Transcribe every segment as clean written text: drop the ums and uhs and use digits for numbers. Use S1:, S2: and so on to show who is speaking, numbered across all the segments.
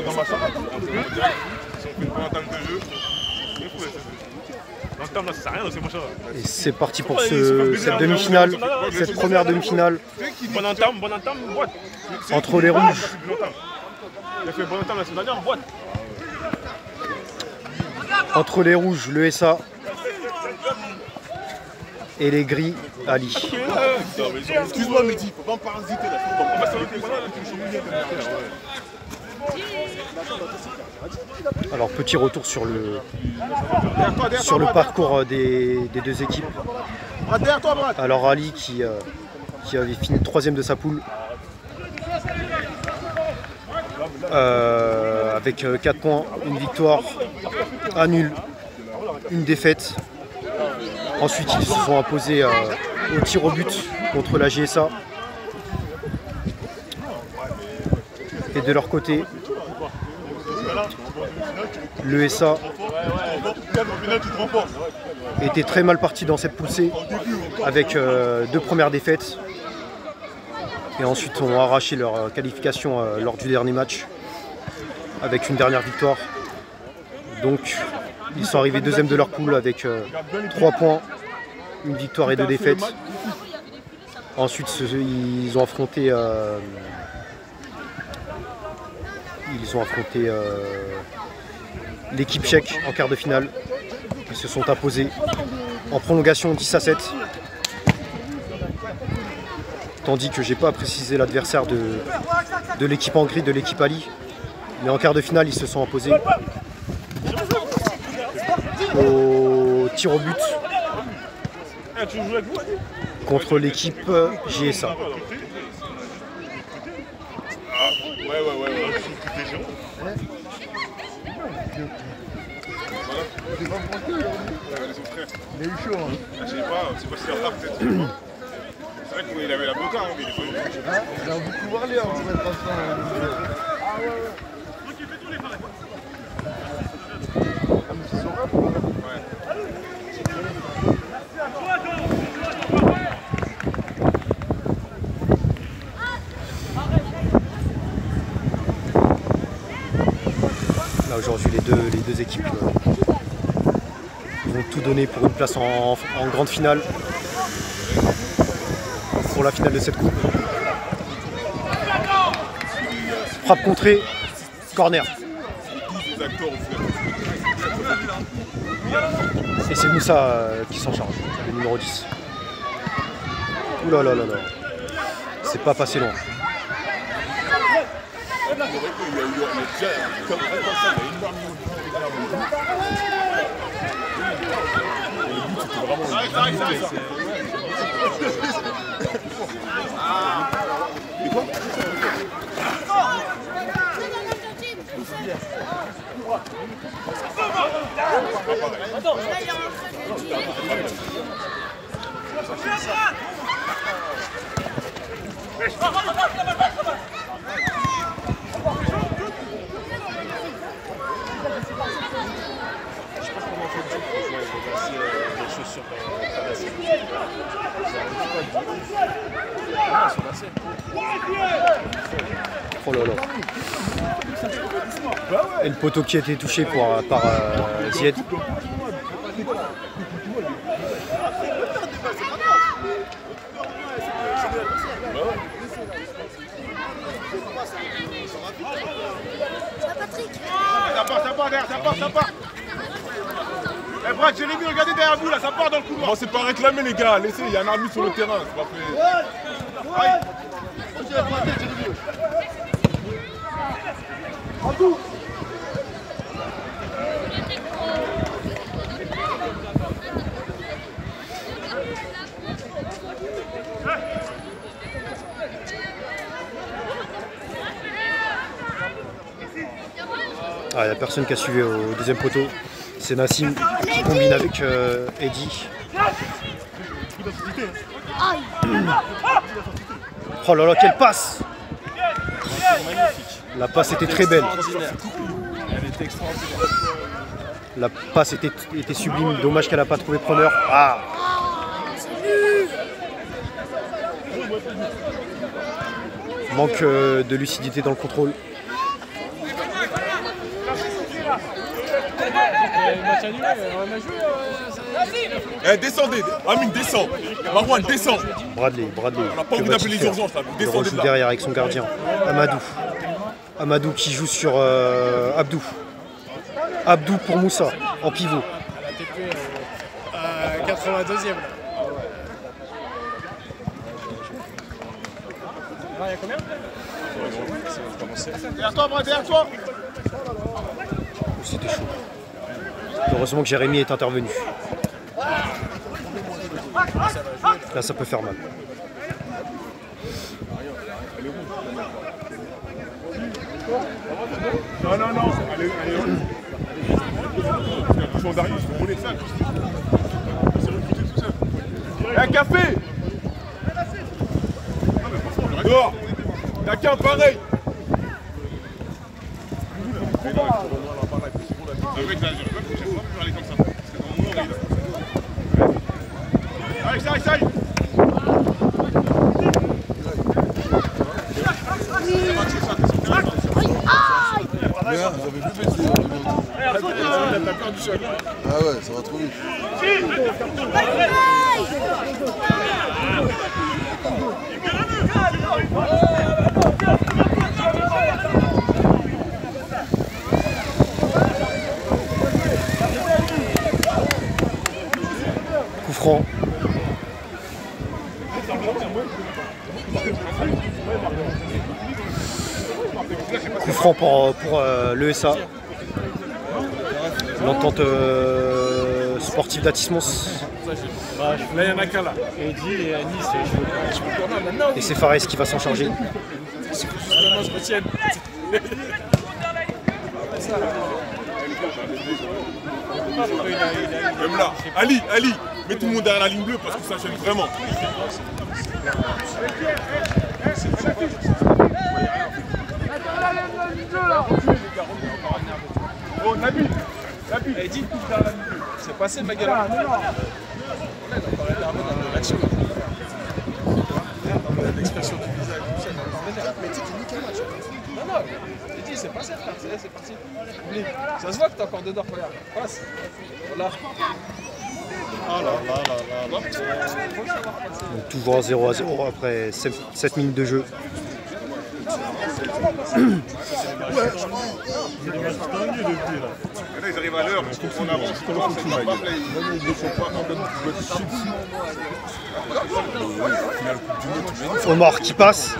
S1: Dans ma chambre, si on fait une bonne entame de jeu, l'entame là ça sert à rien, c'est pas cher.
S2: Et c'est parti pour cette demi-finale, cette première demi-finale.
S1: Bonne entame, boîte.
S2: Entre les rouges.
S1: Il a fait bonne entame la semaine dernière, boîte.
S2: Entre les rouges, le SA. Et les gris, Ali.
S3: Excuse-moi, Mehdi, faut pas me parasiter là.
S2: Alors petit retour sur le parcours des deux équipes. Alors Ali qui avait fini 3e de sa poule avec 4 points, une victoire, un nul, une défaite. Ensuite ils se sont imposés au tir au but contre la GSA. Et de leur côté, le SA était très mal parti dans cette poussée avec 2 premières défaites et ensuite ont arraché leur qualification lors du dernier match avec une dernière victoire. Donc ils sont arrivés 2e de leur poule avec 3 points, une victoire et 2 défaites. Ensuite ils ont affronté l'équipe tchèque en quart de finale. Ils se sont imposés en prolongation 10-7. Tandis que j'ai pas précisé l'adversaire de l'équipe en gris, de l'équipe Ali. Mais en quart de finale, ils se sont imposés au tir au but contre l'équipe GSA.
S3: Il a eu chaud, hein.
S1: Je sais pas si c'est retard peut-être. C'est vrai qu'il avait la boca, hein, mais il est pas eu.
S3: Il a beaucoup parlé hein, pour être absent. Ah ouais. Ah mais c'est son rap. Ouais.
S2: Là aujourd'hui les deux équipes vont tout donner pour une place en grande finale, pour la finale de cette coupe. Frappe contrée, corner. Et c'est Moussa qui s'en charge, le numéro 10. Ouh là là là là, c'est pas passé loin. Oh là là. Et le poteau qui a été touché par Zied.
S1: Ça part. Eh Brad, je l'ai vu, regardez derrière vous là, ça part dans le couloir.
S3: Bon, c'est pas réclamé les gars, laissez, il y a un arbitre sur le terrain, c'est pas fait.
S1: Aïe.
S2: Ah, il n'y a personne qui a suivi au deuxième poteau. C'est Nassim qui combine avec Eddy. Oh là là, quelle passe! La passe était très belle. La passe était sublime. Dommage qu'elle n'a pas trouvé preneur. Ah! Manque de lucidité dans le contrôle.
S4: match annulé, on a joué.
S3: Eh, descendez. Amine, descends. Marwan, descends.
S2: Bradley.
S3: On n'a pas envie d'appeler les urgences là.
S2: Il
S3: Descendez
S2: rejoue
S3: de là.
S2: derrière avec son gardien. Amadou qui joue sur Abdou. Abdou pour Moussa, en pivot.
S4: À la TP, 82e. Il y a combien?
S1: Derrière toi, Brad, derrière toi.
S2: C'était chaud. Heureusement que Jérémy est intervenu. Là, ça peut faire mal.
S3: Non. Allez. Ils sont derrière, ils sont volés ça. C'est recruté tout seul. Un café. Dehors. Y'a qu'un pareil.
S1: Allez.
S5: J'avais vu baisser. Ah ouais, ça va trop vite.
S2: Coup franc. Coup franc pour l'ESA. L'entente sportive d'Atismos.
S4: Là, il y en a qu'un là. Eddy et Anis, je peux tourner maintenant.
S2: Et c'est Fares qui va s'en charger.
S4: Non, je retiens.
S3: Même là. Ali, mets tout le monde derrière la ligne bleue parce que ça gêne vraiment.
S1: Oh, Nabil.
S4: Eddy, c'est passé ma gueule. L'expression du visage. Mais tu dis nickel match. Non, Eddy, c'est passé frère, c'est parti. Oublie. Ça se voit que t'es encore dedans, regarde. Passe. Voilà.
S2: Donc, toujours à 0-0 après 7 minutes de jeu.
S1: Là, ils arrivent à l'heure, on avance,
S2: Omar qui passe.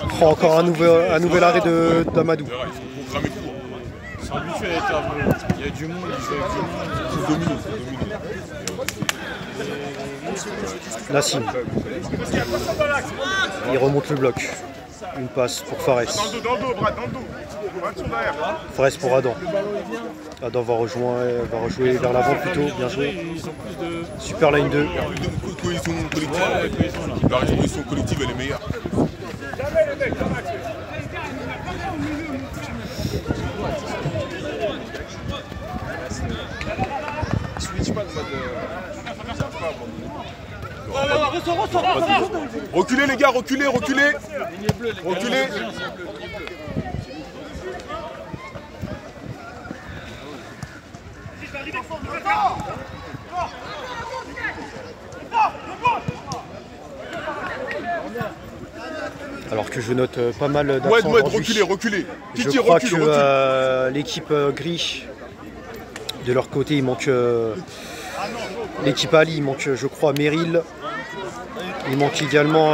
S2: Prend encore un nouvel arrêt d'Amadou.
S3: Ils sont programmés pour.
S4: Ils sont habitués à être un peu. Il y a du monde, ils jouent avec du monde.
S3: Ils sont dominés.
S2: Nassim. Il remonte le bloc. Une passe pour Fares.
S1: Dans le dos, Brad, dans le dos.
S2: Fares pour Adam. Adam va rejouer vers l'avant plutôt. Bien joué. Super line 2.
S3: Cohésion collective. La cohésion collective, elle est meilleure. Reculez les gars, reculez. Reculez.
S2: Alors que je note pas mal
S3: Ouais,
S2: d'absents aujourd'hui.
S3: reculez.
S2: Je
S3: Titi,
S2: crois
S3: recule.
S2: que l'équipe gris, de leur côté, il manque l'équipe Ali, il manque, je crois, Meryl. Il manque également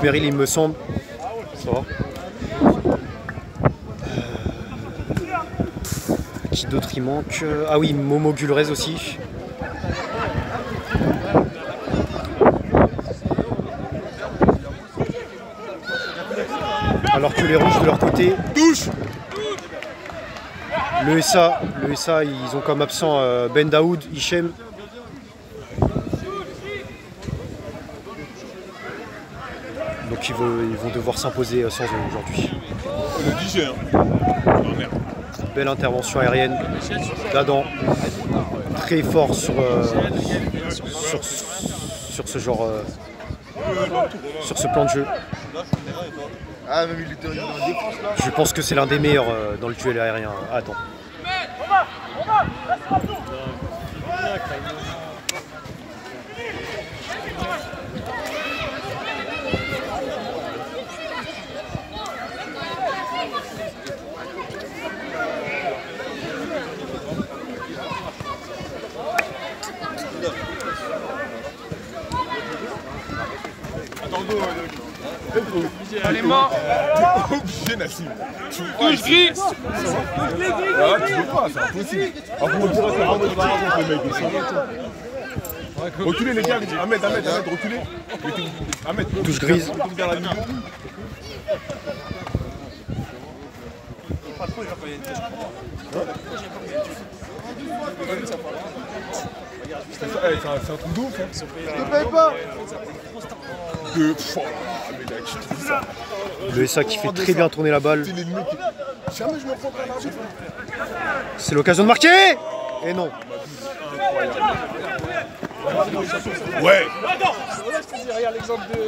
S2: Meryl, il me semble. Ça va. Qui d'autre il manque? Ah oui, Momo Gulrez aussi. Alors que les rouges de leur côté,
S3: Touche.
S2: le SA, ils ont comme absent Ben Daoud, Hichem. Donc ils vont devoir s'imposer sans eux aujourd'hui.
S3: Le DJ, hein. Oh, merde.
S2: Belle intervention aérienne d'Adam. très fort sur ce genre, sur ce plan de jeu.
S5: Ah, même il était en défense là.
S2: Je pense que c'est l'un des meilleurs dans le duel aérien. Attends.
S3: Allez, mort. Obligé, Nassim. Touche gris. Ah, tu veux pas, c'est impossible. Ah, vous me direz que vraiment, tu vas les mecs. Reculez, les gars. Ahmed, reculez. Ahmed,
S2: touche grise.
S3: C'est un truc de ouf.
S5: Je te paye pas.
S2: Le SA qui fait très bien tourner la balle.
S3: Jamais je me prends pas l'argent.
S2: C'est l'occasion de marquer. Et non.
S3: Ouais.
S4: Regarde l'exemple de.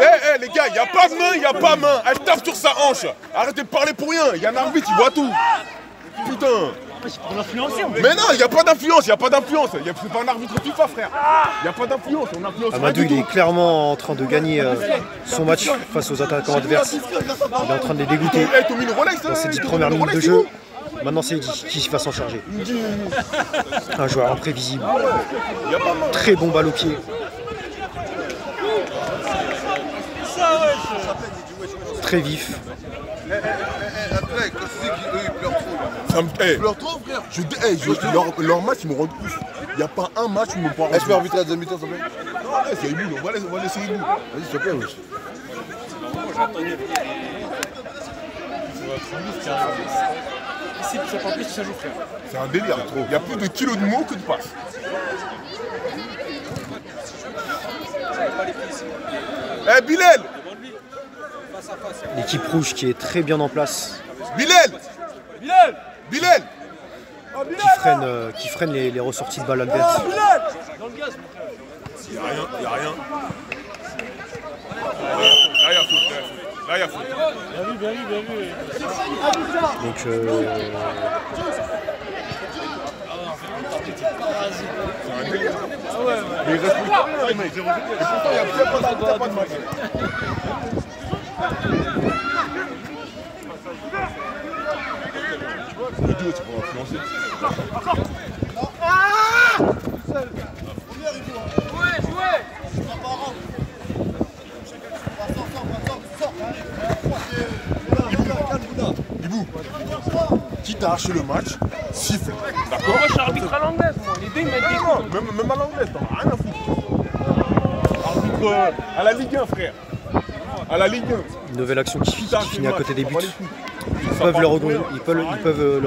S3: Eh, les gars, y'a pas de main, y'a pas main. Elle tape sur sa hanche. Arrêtez de parler pour rien. Y'a un arbitre, il voit tout. Putain. Mais non, y'a pas d'influence, y'a pas d'influence. C'est pas un arbitre FIFA, frère. Y'a pas d'influence, on influence
S2: Amadou,
S3: rien du
S2: il est
S3: tout.
S2: clairement en train de gagner son match face aux attaquants adverses. Il est en train de les dégoûter
S3: Eh, t'as mis une Rolex,
S2: dans ces 10 premières minutes de jeu. Maintenant, c'est Eddy qui va s'en charger. Un joueur imprévisible. Très bon balle au pied. Très vif.
S5: Après, quand tu dis qu'eux ils pleurent trop.
S3: Ça me...
S5: Ils pleurent trop, frère.
S3: Leur match, ils me rendent ouf. Y'a pas un match où ils me parlent.
S5: Est-ce que je peux arbitrer la deuxième mi-temps, s'il te plaît?
S3: Non, c'est Ibou, on va laisser Ibou.
S5: Vas-y, s'il te plaît, wesh.
S3: C'est un délire, trop. Y'a plus de kilos de mots que de passes. Eh, Bilal!
S2: L'équipe rouge qui est très bien en place.
S3: Bilal!
S2: Qui freine les ressorties de balles adverses.
S3: Y'a rien. Là, y'a faute.
S6: Bien vu.
S2: Donc
S3: C'est un délire. Mais il reste plus tard, les mecs. Et pourtant, y'a pas de match. Le duo, c'est pour influencer. Ibou, quitte à arracher le match, siffle. D'accord?
S6: Moi, je suis arbitre à l'anglaise, moi. Les deux, ils mettent des coups.
S3: Même à l'anglaise, t'en as rien à foutre. Arbitre à la Ligue 1, frère. À la Ligue 1.
S2: une nouvelle action qui finit à côté des buts. Ils
S3: Ils
S2: peuvent le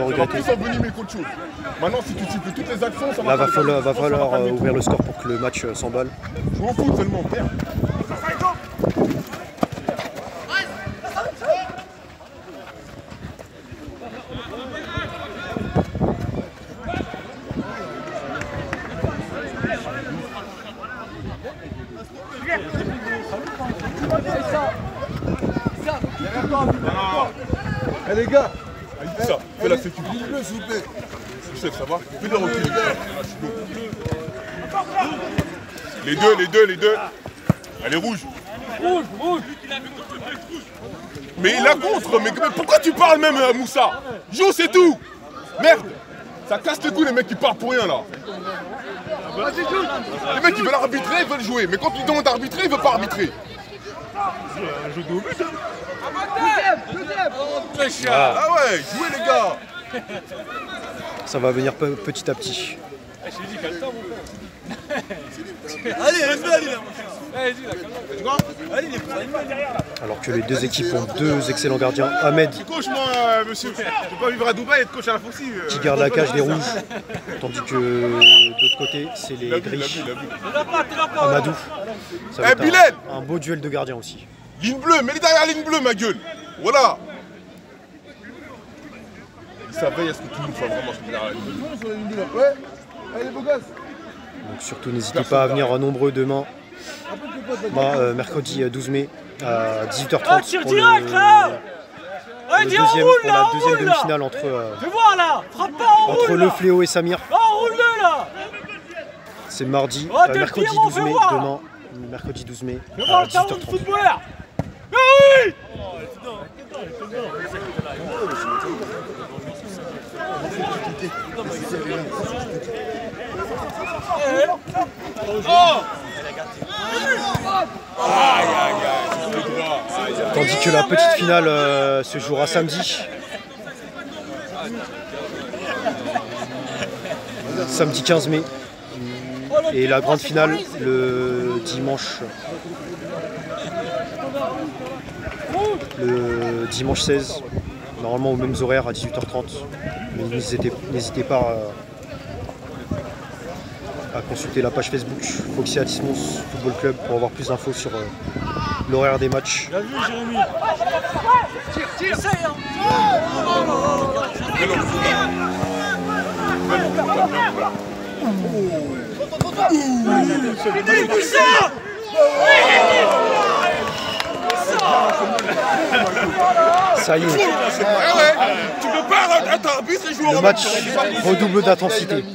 S2: regretter.
S3: Ça va plus envenimer qu'autre chose. Maintenant, si tu siffles toutes les actions, ça
S2: Là, va falloir
S3: calmer.
S2: ouvrir le score pour que le match s'emballe.
S3: Je m'en fous seulement, merde.
S5: Eh les gars,
S3: Ça, fais la sécurité.
S5: bleu s'il vous plaît.
S3: Je sais, ça va. Fais le recul. Les deux. Elle est rouge.
S6: Rouge.
S3: Mais il a contre. Mais pourquoi tu parles même, Moussa? Joue, c'est tout. Merde. Ça casse les couilles, les mecs qui parlent pour rien, là. Les mecs, ils veulent arbitrer, ils veulent jouer. Mais quand ils demandent d'arbitrer, ils veulent pas arbitrer. Un jeu de but, hein. Ah ouais, jouez, les gars.
S2: Ça va venir petit à petit. Alors que les deux équipes ont deux excellents gardiens. Ahmed
S1: Coach, moi, monsieur. Je peux pas vivre à Dubaï et être coach à la Foxy.
S2: qui garde la cage des rouges, tandis que de l'autre côté, c'est les gris. Amadou. Ça va
S3: Eh,
S2: être
S3: Bilal
S2: un beau duel de gardiens aussi.
S3: Ligne bleue, mets-les derrière la ligne bleue, ma gueule. Voilà. ça veille à ce que tout le monde soit vraiment derrière la ligne.
S5: Ouais, allez, beau gosse.
S2: Donc surtout n'hésitez pas à venir nombreux demain, mercredi 12 mai à 18h30
S6: Ah, tire
S2: pour
S6: direct là.
S2: la deuxième demi-finale entre,
S6: Fais voir là. Frappe pas, enroule
S2: entre
S6: là.
S2: le Fléau et Samir.
S6: Enroule-le là.
S2: C'est mardi,
S6: Oh, t'es
S2: mercredi
S6: le Pierrot,
S2: 12 mai,
S6: fais voir.
S2: demain, mercredi 12 mai
S6: Fais voir
S2: à
S6: le talon de
S2: 18h30.
S6: footballeur. Ah oui.
S2: Tandis que la petite finale se jouera samedi. Samedi 15 mai. Et la grande finale le dimanche 16. Normalement aux mêmes horaires à 18h30. Mais n'hésitez pas à consulter la page Facebook Foxy Atismos Football Club pour avoir plus d'infos sur l'horaire des matchs.
S6: Bien vu, Jérémy. Tire. Essaye, hein.
S2: Ça y est,
S3: Tu peux pas être arbitre et jouer
S2: le
S3: en
S2: match redouble d'intensité.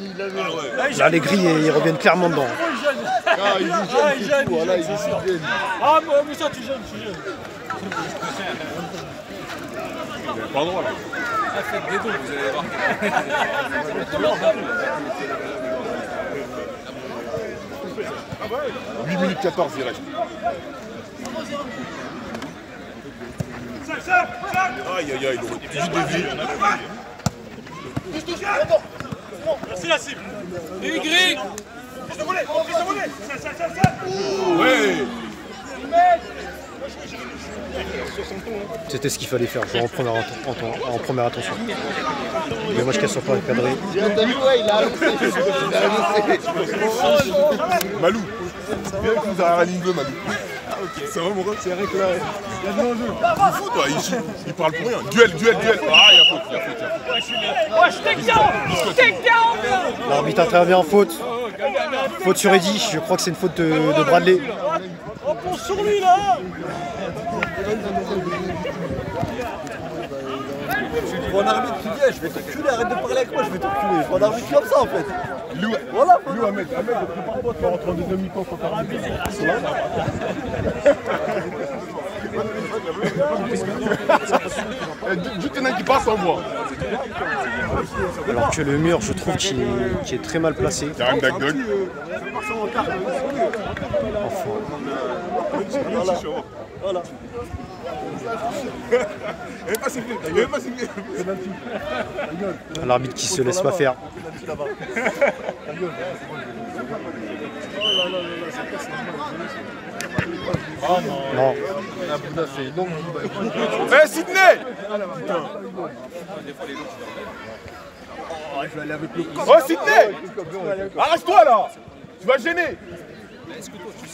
S2: Là, les grilles ils reviennent clairement dedans.
S5: Ah, il joue jeune, c'est tout. Là, il joue jeune.
S6: Ah, mais ça, tu jeune.
S3: Pas droit là.
S4: Faites des dons, vous allez voir.
S3: 8 minutes 14 il reste. Aïe aïe aïe, il aurait juste dévié.
S6: C'est la cible. Y.
S3: Ouais.
S2: C'était ce qu'il fallait faire, jouer en première attention. Mais moi je casse sur pas cadré.
S5: T'as vu, ouais, il a annoncé.
S3: Malou. Viens avec nous à la ligne bleue, Malou. Ah ok. Ça va mon ref? C'est vrai que là, il y a de l'enjeu. Il fout toi, il parle pour rien. Duel. Ah, il y a faute.
S6: Ouais, je take down.
S2: L'arbitre intervient en faute. Faute sur Eddy, je crois que c'est une faute de Bradley.
S6: On pense sur lui là.
S5: Je vois un arbitre qui dit, je vais t'enculer, arrête de parler avec moi, je vais t'enculer. Je vois un arbitre comme ça en fait.
S3: Lou,
S5: Voilà.
S3: Ahmed, prépare-toi, tu vas rentrer en deuxième mi-temps contre l'arbitre. Juste un qui passe en voix.
S2: Alors que le mur, je trouve qu'il est très mal placé.
S3: T'as un Dagdog.
S5: Voilà.
S2: L'arbitre qui se laisse pas faire. Non.
S3: Eh Sydney! Oh Sydney! Arrête-toi là! Tu vas gêner!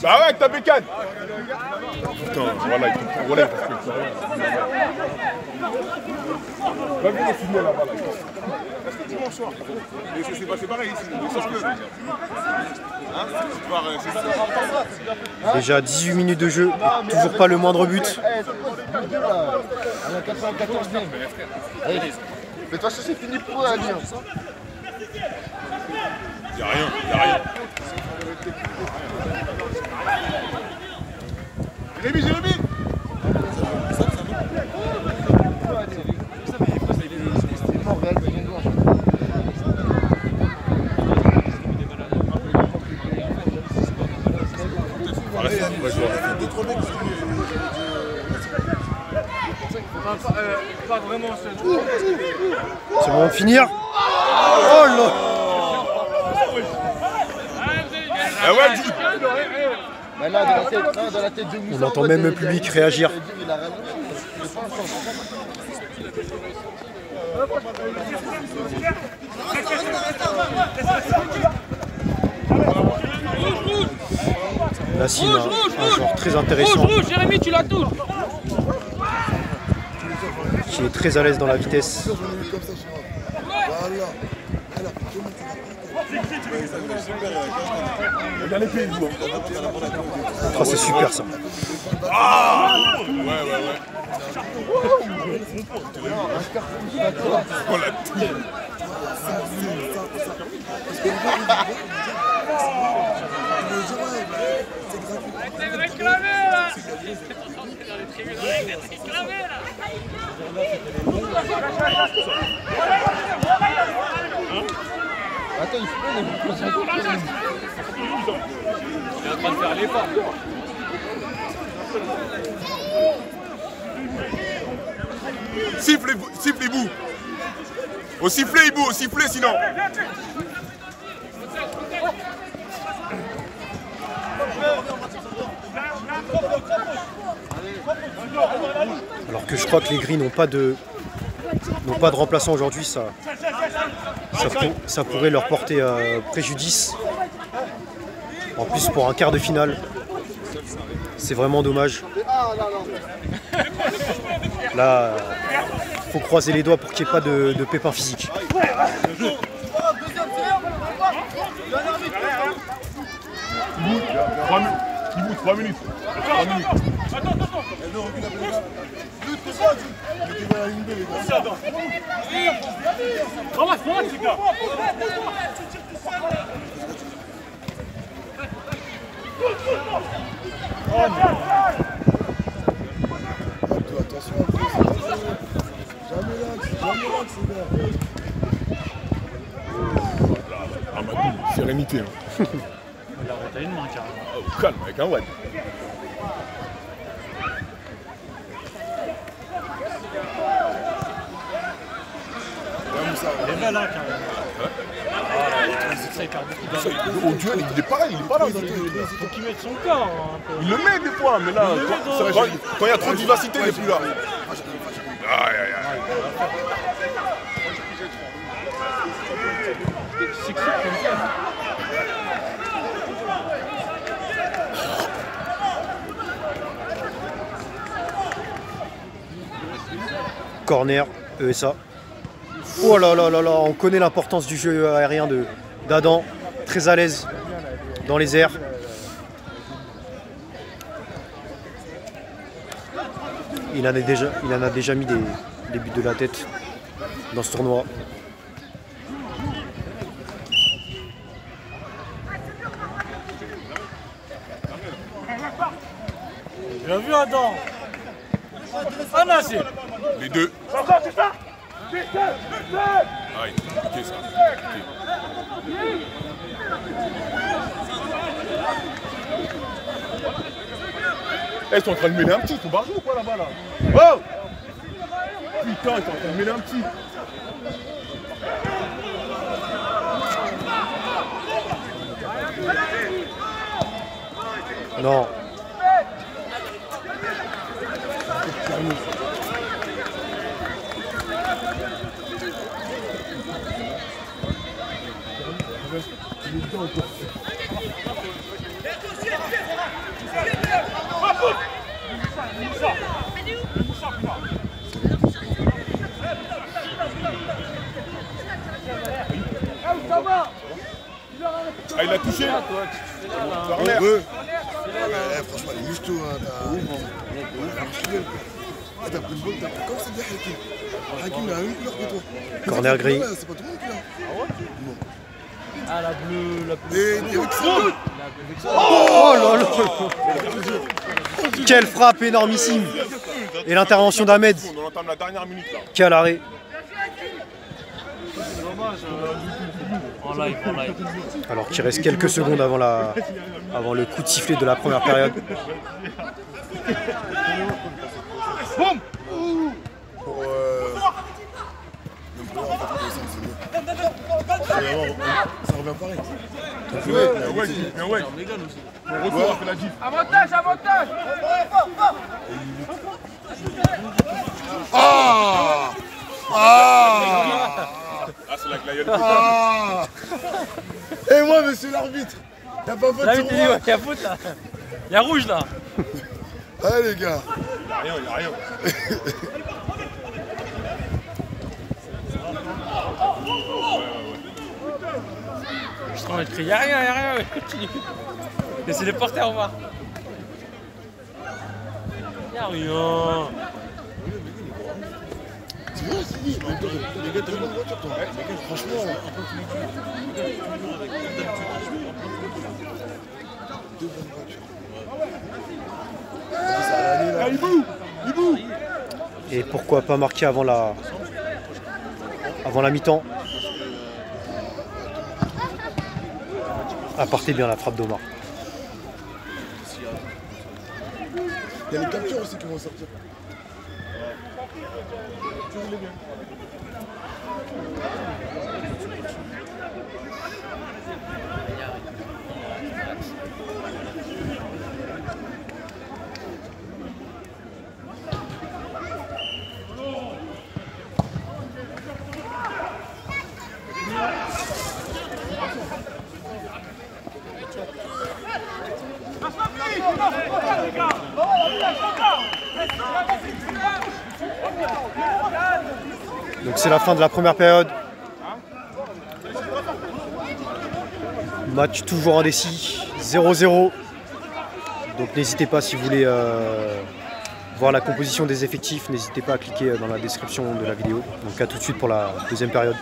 S3: Bah ouais, avec ta bécane! Putain, voilà, il comprend. Voilà, il comprend. Va venir Sydney là, voilà. Est-ce que dimanche soir? C'est pareil ici.
S2: Déjà 18 minutes de jeu, et toujours pas le moindre but.
S5: Mais de toute façon, c'est fini pour eux à dire.
S3: Y'a rien. Jérémy!
S6: Pas vraiment.
S2: C'est le moment de finir. Oh là!
S3: Ah ouais,
S5: Mais là, dans la tête de Moussa,
S2: On entend même le public réagir.
S5: il a rien.
S2: Nassine, un joueur très intéressant,
S6: Rouge, Jérémy, tu la touches.
S2: qui est très à l'aise dans la vitesse.
S3: Regarde les pays, vous.
S2: Oh, c'est super ça.
S3: Ah ouais. Oh la tue.
S6: T'es réclamé là. Dans les tribunes, t'es réclamé là.
S4: Attends, il faut pas les...
S6: Il est en train de faire l'effort.
S3: Siffle Ibou. Au sifflet Ibou, au sifflet sinon.
S2: Alors que je crois que les Gris n'ont pas de remplaçant aujourd'hui, ça pourrait leur porter préjudice. En plus pour un quart de finale, c'est vraiment dommage. Là, faut croiser les doigts pour qu'il n'y ait pas de pépins physiques.
S3: Ibou, 3 minutes. 3 minutes. Sérénité. Hein.
S6: T'as une main carrément.
S3: Oh, calme avec un one.
S6: Elle est belle hein carrément. Ça il perd beaucoup d'argent.
S3: Au duel, il est pareil, il est pas là.
S6: Faut qu'il mette son corps un peu.
S3: Il le met des fois, mais là, quand il y a trop de vivacité, il n'est plus là. Aïe.
S6: C'est comme ça.
S2: Corner, ESA. Oh là là là là, on connaît l'importance du jeu aérien d'Adam, très à l'aise dans les airs. Il en a déjà mis des buts de la tête dans ce tournoi.
S6: Bien vu Adam. Ah non, c'est...
S3: Les deux. Aïe, ok ça. Ils sont en train de mêler un petit, ils sont barjou ou quoi là-bas là? Oh putain, ils sont en train de mêler un petit.
S2: Non.
S3: Ah, il a touché.
S7: Franchement, il est juste tout. T'as pris une balle, t'as pris comme ça de Hakim. Hakim, il a une couleur que toi.
S2: Corner gris.
S7: C'est pas tout le monde qui l'a. Ah ouais?
S6: Ah la bleue,
S7: Et avec ça.
S2: Oh là là. Quelle frappe énormissime. Et l'intervention d'Ahmed.
S3: On entame la dernière minute là.
S2: Quel arrêt.
S6: En live.
S2: Alors qu'il reste quelques secondes avant le coup de sifflet de la première période.
S6: Boum.
S7: Pour. Même pour là, en fait, c'est mieux. Ça revient pareil.
S3: Ouais. Mon retour a fait la diff.
S6: Avantage.
S7: Ah,
S3: C'est la glaïeule.
S7: Et moi, monsieur l'arbitre, y'a pas faute
S6: Là,
S7: sur
S6: il
S7: moi.
S6: y a faute là. Il y a rouge là.
S7: Allez les gars.
S3: Il y a rien.
S6: On écrit, y'a rien, continue. Laissez les porter, au revoir. Y'a rien.
S7: C'est vrai, c'est dit. Les gars, t'as une bonne voiture, toi. Franchement, deux bonnes voitures.
S2: Et pourquoi pas marquer avant la mi-temps. Partez bien la frappe d'Omar.
S7: Il y a les captures aussi qui vont sortir.
S2: Donc c'est la fin de la première période. Match toujours indécis, 0-0. Donc n'hésitez pas, si vous voulez voir la composition des effectifs, n'hésitez pas à cliquer dans la description de la vidéo. Donc à tout de suite pour la deuxième période.